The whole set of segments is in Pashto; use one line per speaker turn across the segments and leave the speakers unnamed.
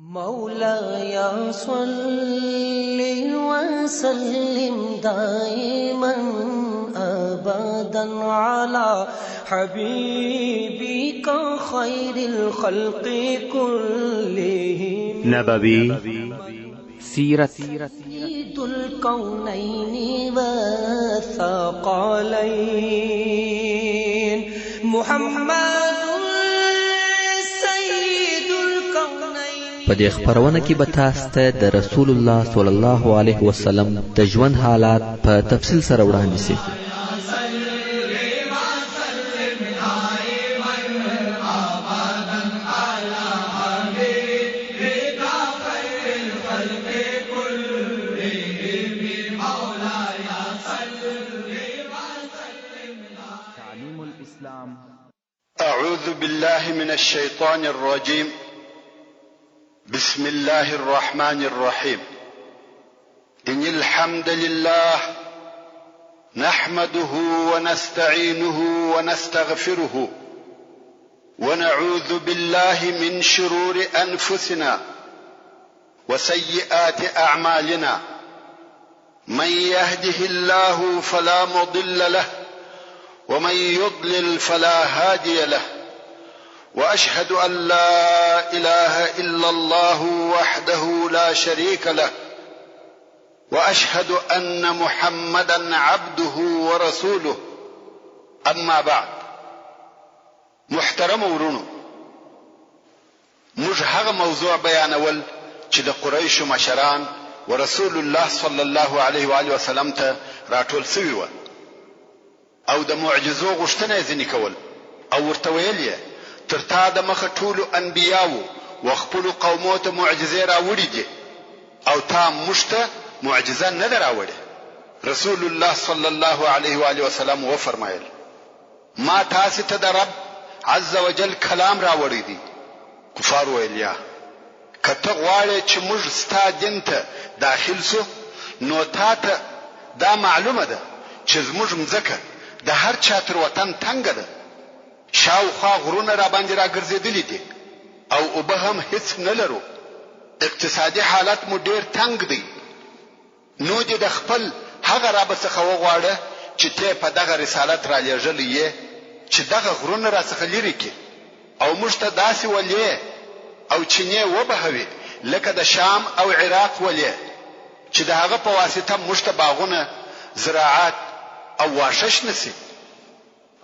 مولاي صل وسلم دائما أبدا على حبيبك خير الخلق كلهم
نبوي سيرت
سيد الكونين والثقلين محمد
په دې خبرونه کې به تاسو ته د رسول الله صلی الله علیه وسلم د ژوند حالات په تفصیل سره وړاندې شي.
تعليم الإسلام.
أعوذ بالله من الشيطان الرجيم. بسم الله الرحمن الرحيم. إن الحمد لله نحمده ونستعينه ونستغفره ونعوذ بالله من شرور أنفسنا وسيئات أعمالنا. من يهده الله فلا مضل له ومن يضلل فلا هادي له. وأشهد أن لا إله إلا الله وحده لا شريك له وأشهد أن محمدا عبده ورسوله. أما بعد، محترم ورونو، موږ هغه موضوع بیانول چې د قریشو مشران ورسول الله صلی الله علیه و آله وسلم ته راټول سوي و او د معجزو غوښتنه ځینې کول او ورته ویل یې تر تا د مخه ټولو انبیاو و خپلو قومو ته معجزې راوړي دي او تا موږ ته معجزه نه ده راوړې. رسول الله صلی الله علیه و آله وسلم وفرمایل ما تاسې ته د رب عز وجل کلام راوړی دی. کفار ویل یا که ته غواړې چې موږ ستا دین ته داخل سو نو تا ته دا معلومه ده چې زموږ مځکه د هر چا تر وطن تنګه ده، شاوخوا غرونه را باندې را ګرځېدلي دي او اوبه هم هیڅ نه لرو، اقتصادي حالت مو ډیر تنګ دی. نو دې د خپل هغه رب څخه وغواړه چې ته په دغه رسالت را لېږلی یې چې دغه غرونه را څخه لرې کړي او موږ ته داسې ولې او چینې وبهوي لکه د شام او عراق ولې چې د هغه په واسطه موږ ته باغونه، زراعت او واشش نسی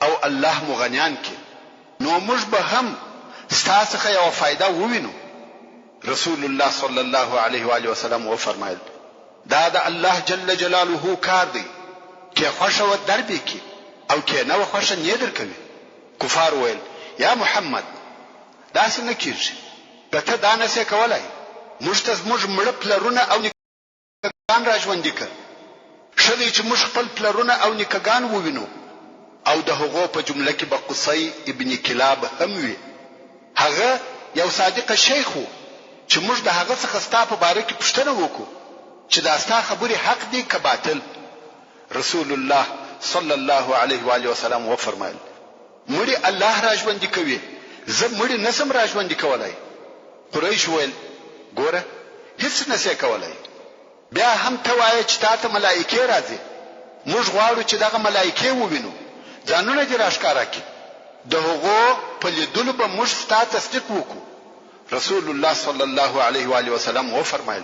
او الله مغنیان کی نو موږ به هم ستاسو څخه یو فائدہ ووینو. رسول الله صلی الله علیه و آله وسلم وفرمایل دا د الله جل جلاله کار دی کې خوښه و دربې کی او کې نو خوښه نه درکوي. کفار ویل یا محمد داسې نه کیږي، کته دا نسې کولای، موږ ته زموږ مړه پلرونه او نیکان را ژوندي کړ، ښه دی چې موږ خپل پلرونه او نیکګان ووینو. او د هغو په جمله کې به قصي ابن کلاب هم وي. هغه یو صادق شیخ و چې موږ د هغه څخه ستا په باره کې پوښتنه وکړو چې دا ستا خبرې حق دي که باطل. رسول الله صلی الله علیه و آله وسلم وفرمایل مړي الله را ژوندي کوي، زه مړي نسم را ژوندي کولای. قریش ویل ګوره هیڅ نسې کولای، بیا هم ته وایې چې تا ته ملائکې راځي، موږ غواړو چې دغه ملائکې ووینو، ځانونه دې راښکاره کړي، د هغو په لیدلو به موږ ستا تصدیق وکړو. رسول الله صلی الله علیه و آله وسلم وفرمایل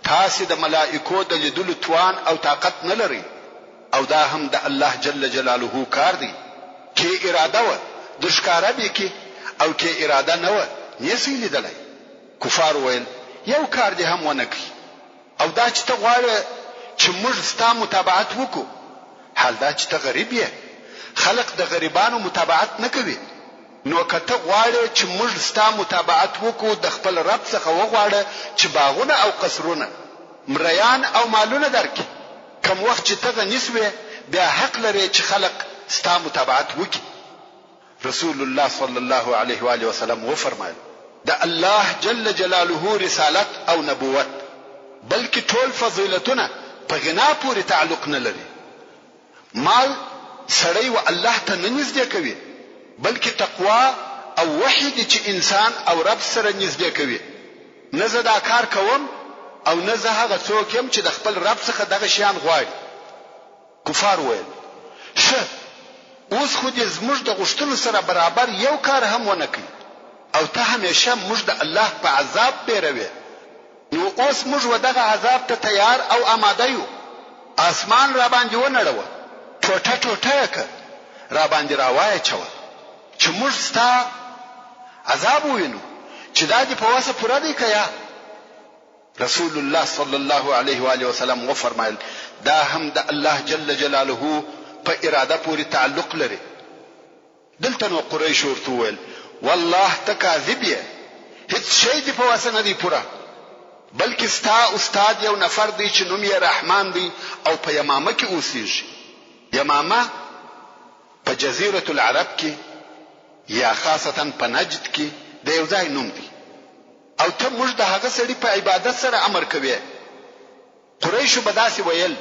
تاسې د ملائکو د لیدلو توان او طاقت نه لرئ او دا هم د الله جل جلاله کار دی. کې اراده و د ښکاره به کې او کې اراده نه و نسې لیدلی. کفار ویل یو کار دې هم ونه کړي او دا چې ته غواړې چې موږ ستا متابعت وکړو، حال دا چې ته غریب یې، خلق د غریبانو متابعت نه کوي. نو که ته غواړې چې موږ ستا متابعت وکړو د خپل رب څخه وغواړه چې باغونه او قصرونه، مریان او مالونه درکړي. کم وخت چې ته غني سوې بیا حق لرې چې خلق ستا متابعت وکړي. رسول الله صلی الله علیه و آله وسلم وفرمایل د الله جل جلاله رسالت او نبوت بلکې ټول فضیلتونه په غنا پورې تعلق نه لري. مال سړی و الله ته نه نږدې کوي، بلکې تقوا او وحی دي چې انسان او رب سره نږدې کوي. نه زه دا کار کوم او نه زه هغه څوک یم چې د خپل رب څخه دغه شیان غواړي. کفار ویل ښه اوس خو دې زموږ د غوښتنو سره برابر یو کار هم ونه کوي او ته همیشه موږ د الله په عذاب بیروي. نو اوس موږ و دغه عذاب ته تیار او آماده یو. اسمان را باندې ونړوه ټوټه ټوټه یې کړ را باندې راوایچوه چې موږ ستا عذاب ووینو چې دا دې په وسه پوره دی که یا؟ رسول الله صلی الله علیه و آله وسلم وفرمایل دا هم د الله جل جلاله په اراده پورې تعلق لري. دلته نو قریش ورته وویل والله ته کاذب یې، هیڅ شی دې په وسه نه دی پوره، بلکې ستا استاد یو نفر دی چې نوم یې رحمان دی او په یمامه کې اوسېږي. یمامه په جزیره العرب کې یا خاصتا په نجد کې د یو ځای نوم دی او ته موږ د هغه سړي په عبادت سره امر کوي. قریشو به داسې ویل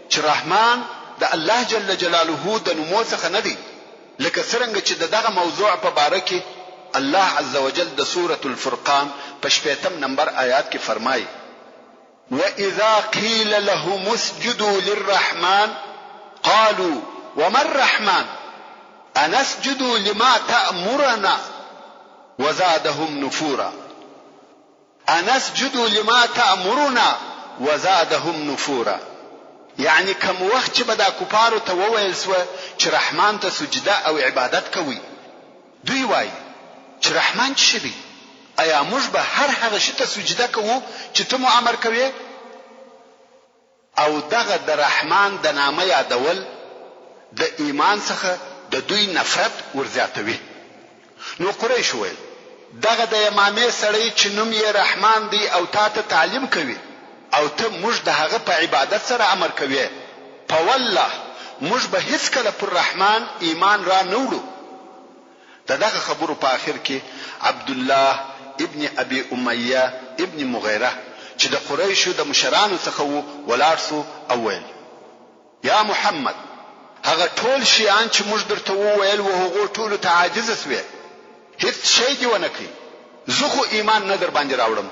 چې رحمان د الله جل جلاله د نومو څخه نه دی، لکه څرنګه چې دغه موضوع په باره کې الله عز وجل د سورة الفرقان په 8 نمبر آیات کې فرمایي وَإِذَا قِيلَ لَهُمُ اسْجُدُوا لِلرَّحْمَنِ قَالُوا وَمَا الرَّحْمَنُ أَنَسْجُدُ لِمَا تَأْمُرُنَا وَزَادَهُمْ نُفُورًا أَنَسْجُدُ لِمَا تَأْمُرُنَا وَزَادَهُمْ نُفُورًا. یعنی کوم وخت چې به دا کفارو ته وویل سو چې رحمان ته سجده او عبادت کوي، دوی وایي چې رحمان څه دی؟ آیا موږ به هر هغه شي ته سجده کوو چې ته مو امر کوي؟ او دغه د رحمان د نامه یادول د ایمان څخه د دوی نفرت ورزیاتوي. نو قریش ویل دغه د یمامې سړی چې نوم یې رحمان دی او تا ته تعلیم کوي او ته موږ د هغه په عبادت سره امر کوي، په والله موږ به هیڅ کله پر رحمان ایمان را نه وړو. دغه خبرو په آخر کې عبد الله ابن ابي اميه ابن مغيره چې د قریشو د مشرانو څخه وو ولاړ سو او ویل یا محمد هغه ټول شیان چې موږ درته وویل و هغه ټول ته عاجز سوی، هیڅ شی دی ونه کوي، زه خو ایمان نه در باندې راوړم.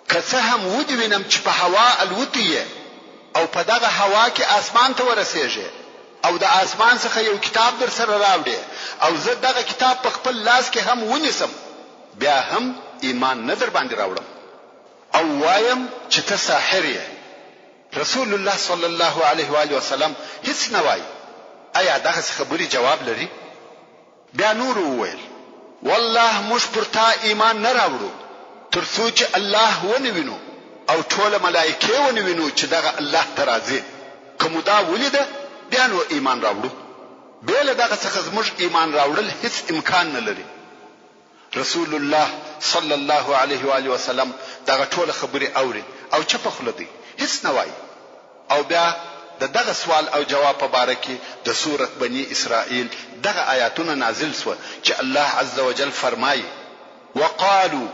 که څه هم ودی وینم چې په هوا الوتی او په دغه هوا کې اسمان ته ورسېږي او د اسمان څخه یو کتاب در سره راوړي او زه دغه کتاب په خپل لاس کې هم ونیسم، بیا هم ایمان نه در باندې راوړم او وایم چې ته ساحر یې. رسول الله صلی الله علیه و آله وسلم هیڅ نه وایي. آیا دغه خبرې جواب لري؟ بیا نور وویل والله موږ پر تا ایمان نه راوړو تر څو چې الله ونوینو او ټول ملائکه ونوینو چې دغه الله ته راځي. کوم دا ولیده بیا نو ایمان راوړو، بل دغه څخه زموږ ایمان راوړل هیڅ امکان نه لري. رسول الله صلی الله علیه و آله وسلم دغه ټول خبرې اوري او چپ خوله دی، هیڅ نه وایي. او بیا دغه سوال او جواب په باره کې د سورة بني اسرائیل دغه آیاتونه نازل سو چې الله عز وجل فرمایي وقالوا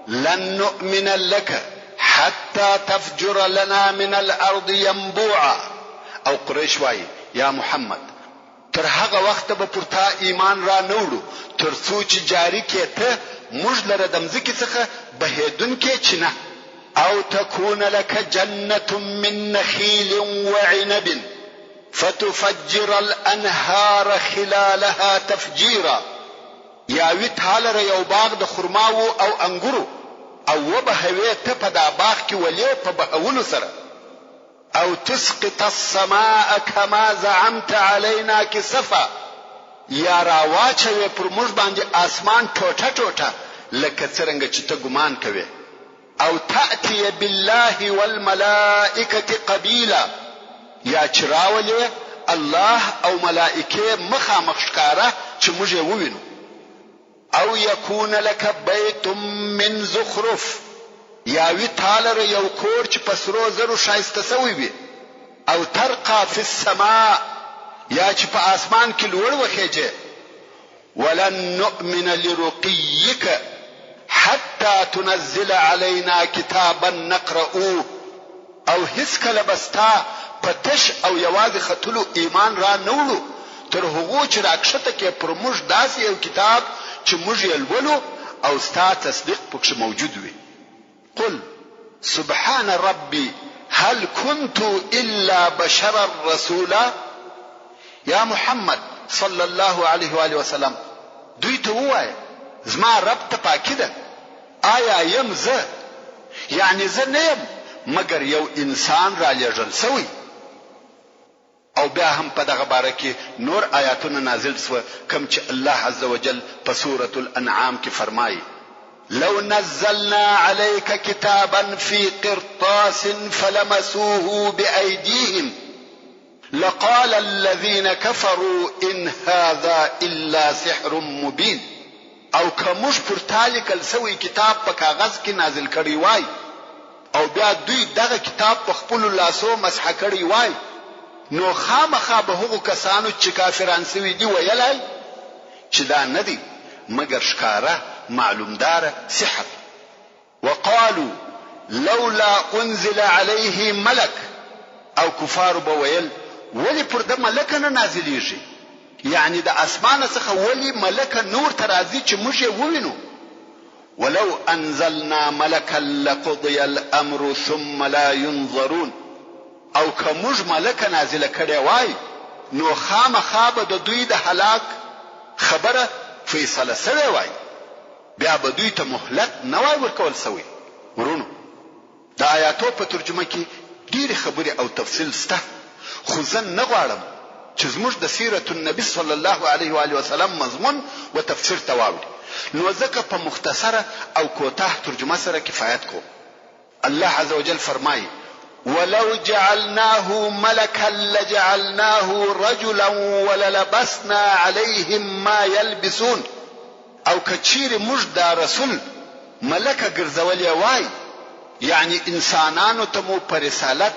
لن نؤمن لك حتى تفجر لنا من الارض ينبوعا. او قریش وایي یا محمد تر هغه وخت به پر تا ایمان را نوړو تر څو چې جاری کې ته موږ لره د مځکې څخه بهیدونکې چینه او تكون لك جنة من نخيل وعنب فتفجر الانهار خلالها تفجيرا. یا وی تعالی یو باغ د خرماو او انګورو او وبهوي ته په دا باغ کې ولې په بهولو سره او تسقط السماء كما زعمت علينا كسفا. یا راواچوي پر موږ باندې اسمان ټوټه ټوټه لکه څنګه چې ته ګمان کوي. او تأتي بالله والملائكة قبيلا. یا چراولې الله او ملائکه مخامخ ښکارا چې موږ یې ووینو. او يكون لك بيت من زخرف. یا وی تعالی یو کور چې پسرو زرو شایسته سوی وي. او ترقى في السماء. یا چې په اسمان کې لوړ وخېږي. ولن نؤمن لرقيك حتى تنزل علينا كتابا نقرأوه. او هیڅ کله بستا پتش او یوازې خطلو ایمان را نوړو تر هغه چې راکشته کې پر موږ داسې یو کتاب چې موږ یې لولو او ستا تصدیق پکې موجود وي. قل سبحان ربي هل كنت الا بشرا رسولا. یا محمد صلی الله علیه و آله وسلم دوی ته ووایه زما رب ته پاکی ده، آیا یم زه یعنی زه نه یم مگر یو انسان را لېږل سوی. او بیا هم په دغه باره کې نور آیاتونه نازل سوه کوم چې الله عز وجل په سورة الانعام کې فرمایي لو نزلنا عليك كتابا في قرطاس فلمسوه بأيديهم لقال الذين كفروا إن هذا إلا سحر مبين. او کموش پر تالیکل سوی کتاب په کاغذ کې نازل کړی وای او بیا دوی دغه کتاب په خپل لاسو مسح کړی وای نو خامخا به هغو کسانو چې کافران سوي دي ویلای چې دا نه دي مگر ښکاره معلومدار سحر. وقالوا لولا انزل عليه ملك او کفار به ویل ولی پر د ملک نه نازلیږي یعنی د اسمان څخه ولی ملک نور ترازی چې موږ یې ووینو. ولو انزلنا ملكا لقضي الامر ثم لا ينظرون. او که موږ ملک نازله کړی وای نو خامخا به د دوی د هلاک خبره فیصله سوی وای بیا به دوی ته مهلت نه وای ورکول سوی. ورونو د آیاتو په ترجمه کې ډېرې خبرې او تفصیل شته خو زه نه غواړم چې زموږ د سیرت النبي صلی الله علیه و آله وسلم مضمون و تفسیر ته واوړي نو ځکه په مختصره او کوتاه ترجمه سره کفایت کوم. الله عز وجل فرمایي ولو جعلناه ملكا لجعلناه رجلا وللبسنا عليهم ما يلبسون. او کچیر موږ دا رسول ملکه ګرځولې وای یعنی انسانانو ته مو پر رسالت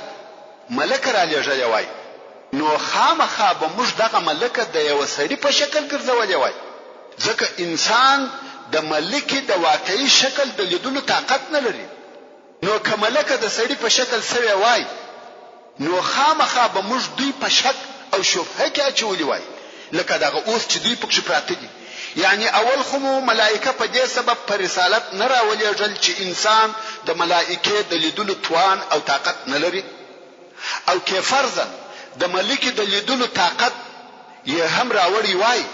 ملکه را لېږلې وای نو خامخا به موږ دغه ملکه د یو سړي په شکل ګرځولې وای ځکه انسان د ملکې د واقعي شکل د لیدلو طاقت نه لري. نو که ملکه د سړي په شکل سوی وای نو خامخا به موږ دوی په شک او شبهه کې اچولي وای لکه دغه اوس چې دوی پکښې پراته دي. یعنی اول خو مو ملائکه په دې سبب پر رسالت نه راولېږل چې انسان د ملائکې د لیدلو توان او طاقت نه لري او کې فرضاً د ملکې د لیدلو طاقت یې هم راوړی وای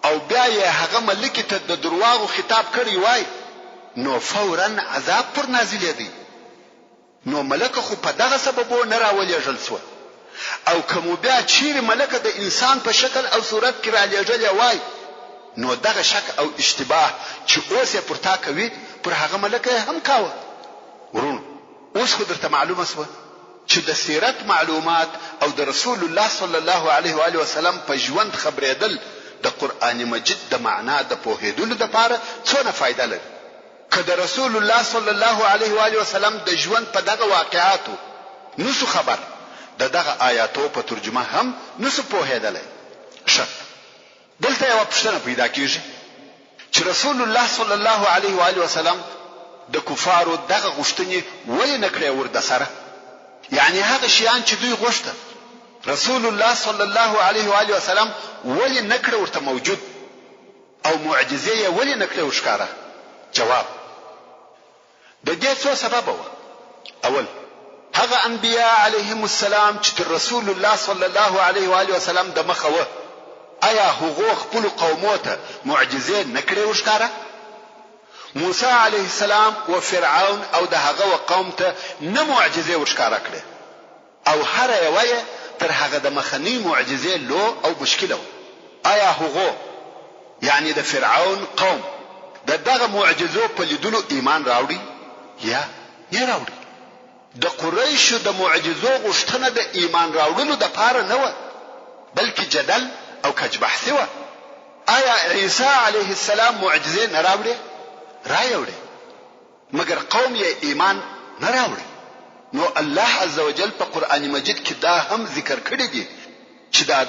او بیا یې هغه ملکې ته د درواغو خطاب کړی وای نو فوراً عذاب پر نازلې دی. نو ملکه خو په دغه سببو نه راولېږل سوه او کوم بیا چیرې ملکه د انسان په شکل او صورت کې را لېږلې وای نو دغه شک او اشتباه چې اوس یې پر تا کوي پر هغه ملکه هم کاوه. ورونو اوس خو درته معلومه سوه چې د سیرت معلومات او د رسول الله صلی الله علیه و آله وسلم په ژوند خبرېدل د قرآن مجید د معنا د پوهېدلو دپاره څونه فایده لري. که د رسول الله صلی الله علیه و آله وسلم د ژوند په دغه واقعاتو نسو خبر دغه آیاتو په ترجمه هم نسو پوهېدلی. ښه دلته یوه پوښتنه پیدا کیږي چې رسول الله صلی الله علیه و آله وسلم د کفارو دغه غوښتنې ولې نه کړې ور د سره یعنی هغه شیان چې دوی غوښته رسول الله صلی الله علیه و آله وسلم ولې نه کړې ورته موجود او معجزې یې ولې نه کړې ورښکاره. جواب د دې څو سببه وه. اول هغه انبیاء علیهم السلام چې تر رسول الله صلی الله علیه و آله وسلم د مخه وه آیا هغو خپل قومو ته معجزې نه کړې ورښکاره؟ موسی علیه السلام و فرعون او د هغه قوم ته نه معجزې ورښکاره کړې او هر یوه یې تر هغه د مخنی معجزې لو او مشکله آیا هغو یعنی د فرعون قوم دغه معجزو په لیدلو ایمان راوړي یا نه راوړي؟ د قریشو د معجزو غوښتنه د ایمان راوړلو دپاره نه وه بلکې جدل او کج بحث وه. آیا عیسی علیه السلام معجزې نه راوړي؟ راوړي مگر قوم یې ایمان نه راوړي. نو الله عز وجل په قرآن مجید کې دا هم ذکر کړی دی چې دا